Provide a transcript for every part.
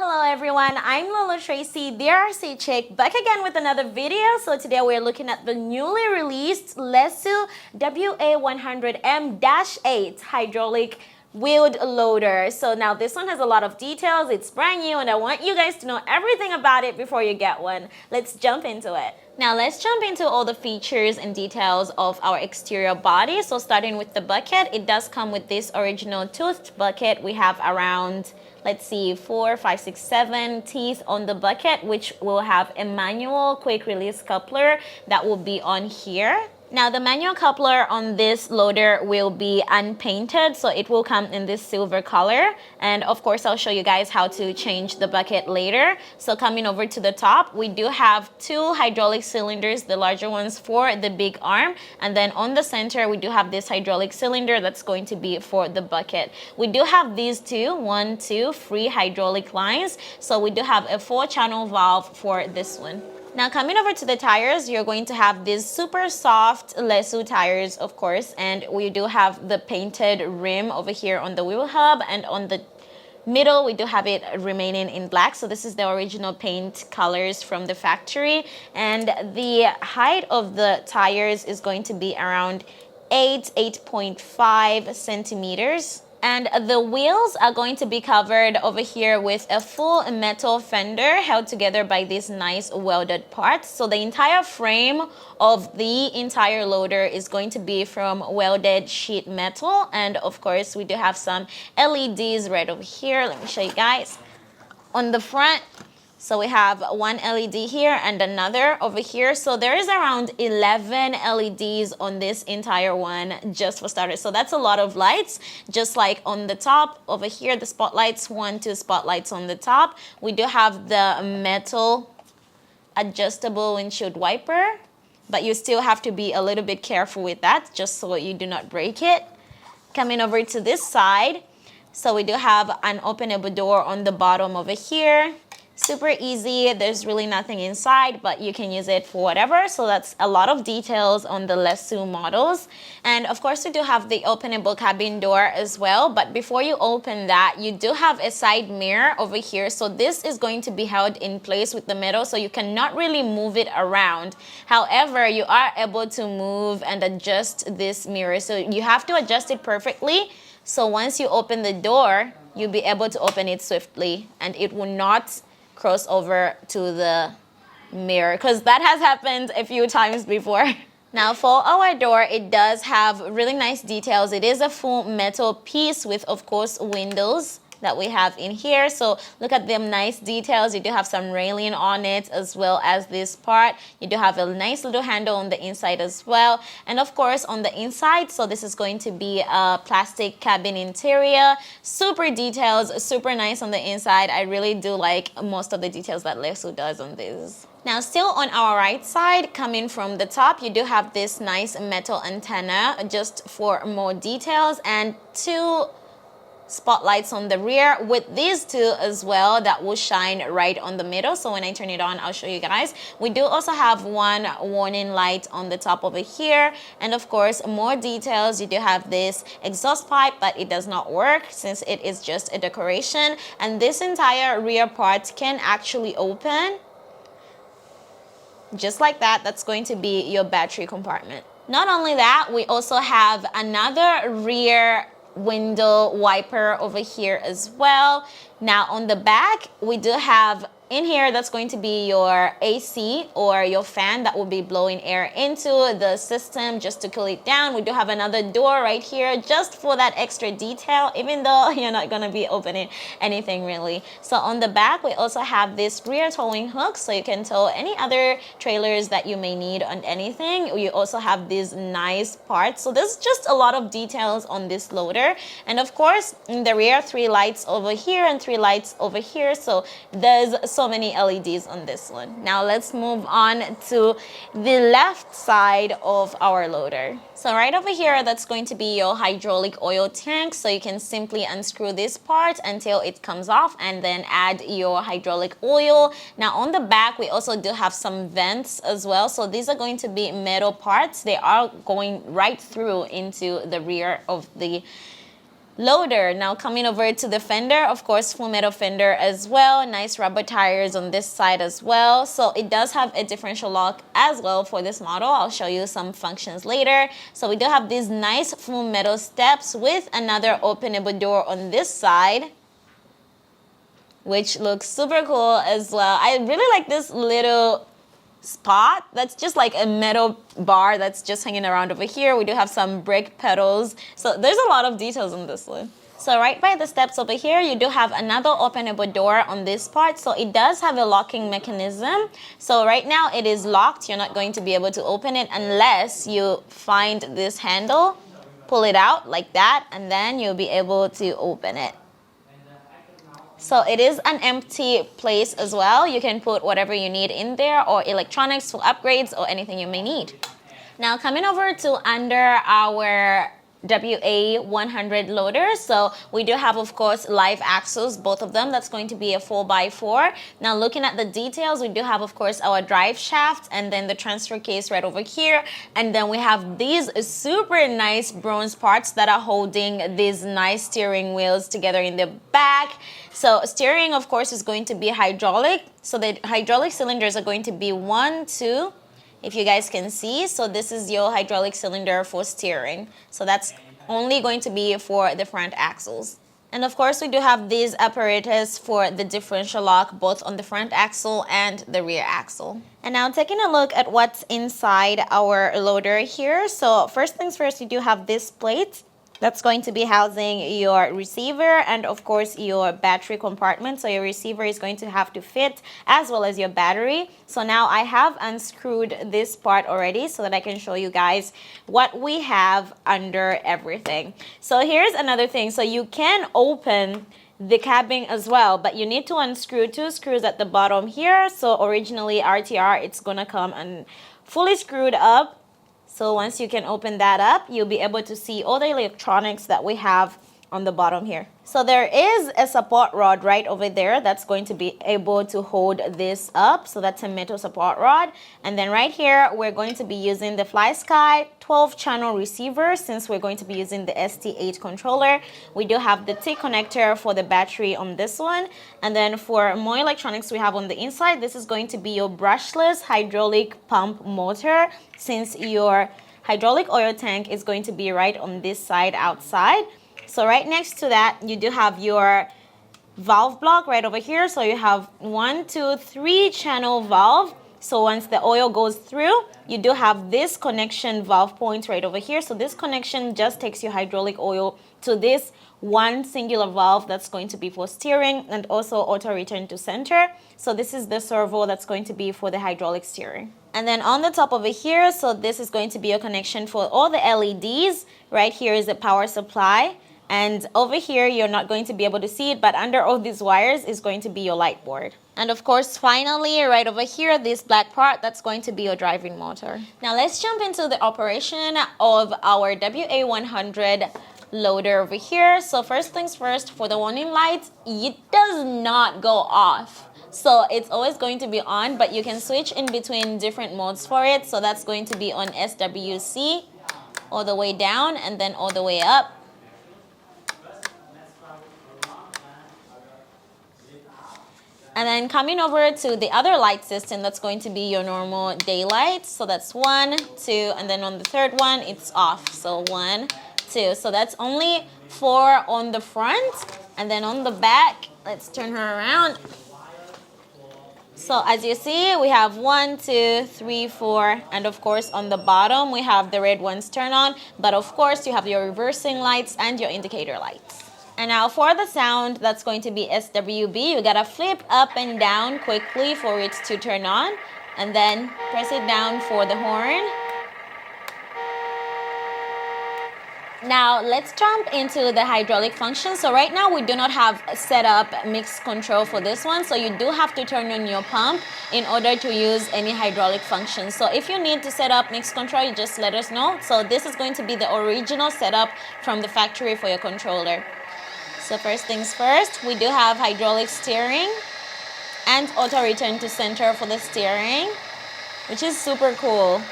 Hello everyone, I'm Lulu Tracy, the RC Chick, back again with another video. So today we're looking at the newly released LESU WA100M-8 hydraulic wheeled loader. So now this one has a lot of details, it's brand new, and I want you guys to know everything about it before you get one. Let's jump into it. Now let's jump into all the features and details of our exterior body. So starting with the bucket, it does come with this original toothed bucket. We have around, let's see, 4, 5, 6, 7 teeth on the bucket, which will have a manual quick release coupler that will be on here. Now the manual coupler on this loader will be unpainted, so it will come in this silver color, and of course I'll show you guys how to change the bucket later. So coming over to the top, we do have 2 hydraulic cylinders, the larger ones for the big arm, and then on the center we do have this hydraulic cylinder that's going to be for the bucket. We do have these 2 free hydraulic lines, so we do have a 4-channel valve for this one. Now coming over to the tires, you're going to have these super soft LESU tires, of course, and we do have the painted rim over here on the wheel hub, and on the middle we do have it remaining in black. So this is the original paint colors from the factory, and the height of the tires is going to be around 8.5 centimeters. And the wheels are going to be covered over here with a full metal fender held together by these nice welded parts. So the entire frame of the entire loader is going to be from welded sheet metal. And of course, we do have some LEDs right over here. Let me show you guys. On the front, so we have one LED here and another over here. So there is around 11 LEDs on this entire one, just for starters. So that's a lot of lights. Just like on the top over here, the spotlights, 2 spotlights on the top. We do have the metal adjustable windshield wiper, but you still have to be a little bit careful with that, just so you do not break it. Coming over to this side, so we do have an openable door on the bottom over here. Super easy, there's really nothing inside, but you can use it for whatever. So that's a lot of details on the LESU models. And of course we do have the openable cabin door as well, but before you open that, you do have a side mirror over here. So this is going to be held in place with the metal, so you cannot really move it around. However, you are able to move and adjust this mirror, so you have to adjust it perfectly. So once you open the door, you'll be able to open it swiftly, and it will not cross over to the mirror, because that has happened a few times before. Now for our door, it does have really nice details. It is a full metal piece with, of course, windows that we have in here. So look at them nice details. You do have some railing on it, as well as this part. You do have a nice little handle on the inside as well. And of course on the inside, so this is going to be a plastic cabin interior. Super details, super nice on the inside. I really do like most of the details that LESU does on this. Now still on our right side, coming from the top, you do have this nice metal antenna just for more details, and 2 spotlights on the rear with these 2 as well that will shine right on the middle. So when I turn it on, I'll show you guys. We do also have 1 warning light on the top over here, and of course more details. You do have this exhaust pipe, but it does not work since it is just a decoration, and this entire rear part can actually open just like that. That's going to be your battery compartment. Not only that, we also have another rear window wiper over here as well. Now on the back, we do have in here, that's going to be your AC or your fan that will be blowing air into the system just to cool it down. We do have another door right here just for that extra detail, even though you're not going to be opening anything really. So on the back, we also have this rear towing hook, so you can tow any other trailers that you may need on anything. You also have these nice parts. So there's just a lot of details on this loader. And of course, in the rear, 3 lights over here and 3 lights over here. So there's so many LEDs on this one. Now let's move on to the left side of our loader. So right over here, that's going to be your hydraulic oil tank. So you can simply unscrew this part until it comes off and then add your hydraulic oil. Now on the back, we also do have some vents as well. So these are going to be metal parts. They are going right through into the rear of the loader. Now coming over to the fender, of course, full metal fender as well. Nice rubber tires on this side as well. So it does have a differential lock as well for this model. I'll show you some functions later. So we do have these nice full metal steps with another openable door on this side, which looks super cool as well. I really like this little spot that's just like a metal bar that's just hanging around over here. We do have some brake pedals, so there's a lot of details on this one. So right by the steps over here, you do have another openable door on this part. So it does have a locking mechanism. So right now it is locked. You're not going to be able to open it unless you find this handle, pull it out like that, and then you'll be able to open it. So it is an empty place as well. You can put whatever you need in there, or electronics for upgrades or anything you may need. Now coming over to under our WA100 loader. So we do have, of course, live axles, both of them. That's going to be a 4x4. Now looking at the details, we do have, of course, our drive shaft and then the transfer case right over here. And then we have these super nice bronze parts that are holding these nice steering wheels together in the back. So steering, of course, is going to be hydraulic. So the hydraulic cylinders are going to be 1, 2, if you guys can see. So this is your hydraulic cylinder for steering. So that's only going to be for the front axles. And of course, we do have these apparatus for the differential lock, both on the front axle and the rear axle. And now taking a look at what's inside our loader here. So first things first, you do have this plate that's going to be housing your receiver and of course your battery compartment. So your receiver is going to have to fit as well as your battery. So now I have unscrewed this part already so that I can show you guys what we have under everything. So here's another thing. So you can open the cabin as well, but you need to unscrew 2 screws at the bottom here. So originally RTR, it's gonna come and fully screwed up. So once you can open that up, you'll be able to see all the electronics that we have on the bottom here. So there is a support rod right over there that's going to be able to hold this up. So that's a metal support rod. And then right here, we're going to be using the FlySky 12-channel receiver since we're going to be using the ST8 controller. We do have the T connector for the battery on this one. And then for more electronics we have on the inside, this is going to be your brushless hydraulic pump motor since your hydraulic oil tank is going to be right on this side outside. So right next to that, you do have your valve block right over here. So you have 1, 2, 3 channel valve. So once the oil goes through, you do have this connection valve point right over here. So this connection just takes your hydraulic oil to this one singular valve that's going to be for steering and also auto return to center. So this is the servo that's going to be for the hydraulic steering. And then on the top over here, so this is going to be a connection for all the LEDs. Right here is the power supply. And over here, you're not going to be able to see it, but under all these wires is going to be your light board. And of course, finally, right over here, this black part, that's going to be your driving motor. Now let's jump into the operation of our WA100 loader over here. So first things first, for the warning lights, it does not go off. So it's always going to be on, but you can switch in between different modes for it. So that's going to be on SWC, all the way down, and then all the way up. And then coming over to the other light system, that's going to be your normal daylight. So that's 1, 2, and then on the third one, it's off. So 1, 2. So that's only 4 on the front. And then on the back, let's turn her around. So as you see, we have 1, 2, 3, 4. And of course, on the bottom, we have the red ones turn on. But of course, you have your reversing lights and your indicator lights. And now for the sound, that's going to be SWB. You gotta flip up and down quickly for it to turn on. And then press it down for the horn. Now let's jump into the hydraulic function. So right now we do not have set up mix control for this one. So you do have to turn on your pump in order to use any hydraulic function. So if you need to set up mix control, you just let us know. So this is going to be the original setup from the factory for your controller. So first things first, we do have hydraulic steering and auto return to center for the steering, which is super cool.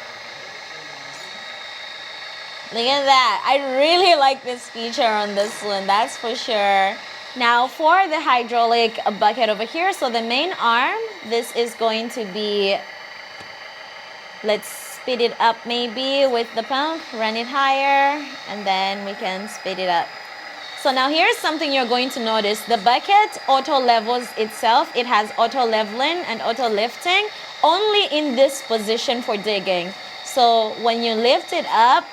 Look at that. I really like this feature on this one, that's for sure. Now for the hydraulic bucket over here, so the main arm, this is going to be, let's speed it up maybe with the pump, run it higher, and then we can speed it up. So now here's something you're going to notice. The bucket auto levels itself. It has auto leveling and auto lifting only in this position for digging. So when you lift it up,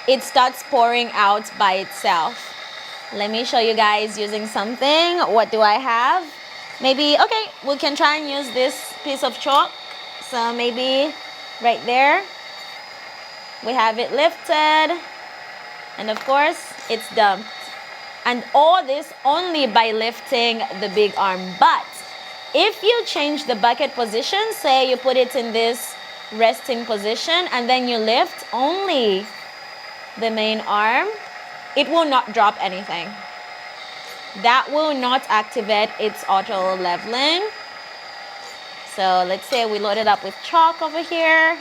it starts pouring out by itself. Let me show you guys using something. What do I have? Maybe, okay, we can try and use this piece of chalk. So maybe right there, we have it lifted. And of course, it's dumped. And all this only by lifting the big arm. But if you change the bucket position, say you put it in this resting position and then you lift only the main arm, it will not drop anything. That will not activate its auto leveling. So let's say we load it up with chalk over here.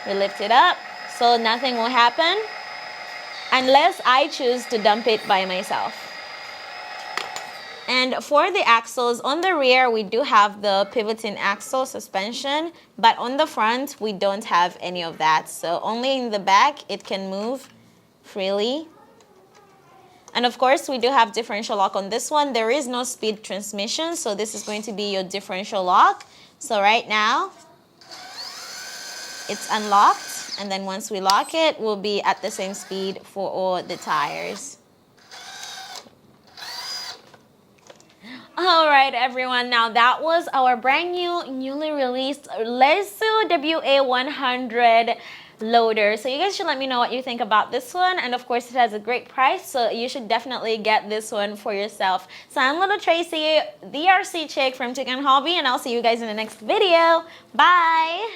We lift it up, so nothing will happen unless I choose to dump it by myself. And for the axles, on the rear, we do have the pivoting axle suspension, but on the front, we don't have any of that. So only in the back, it can move freely. And of course, we do have differential lock on this one. There is no speed transmission, so this is going to be your differential lock. So right now, it's unlocked, and then once we lock it, we'll be at the same speed for all the tires. All right, everyone. Now that was our brand new, newly released LESU WA100 loader. So you guys should let me know what you think about this one. And of course, it has a great price, so you should definitely get this one for yourself. So I'm Lulu Tracy, the RC chick from Toucan Hobby, and I'll see you guys in the next video. Bye.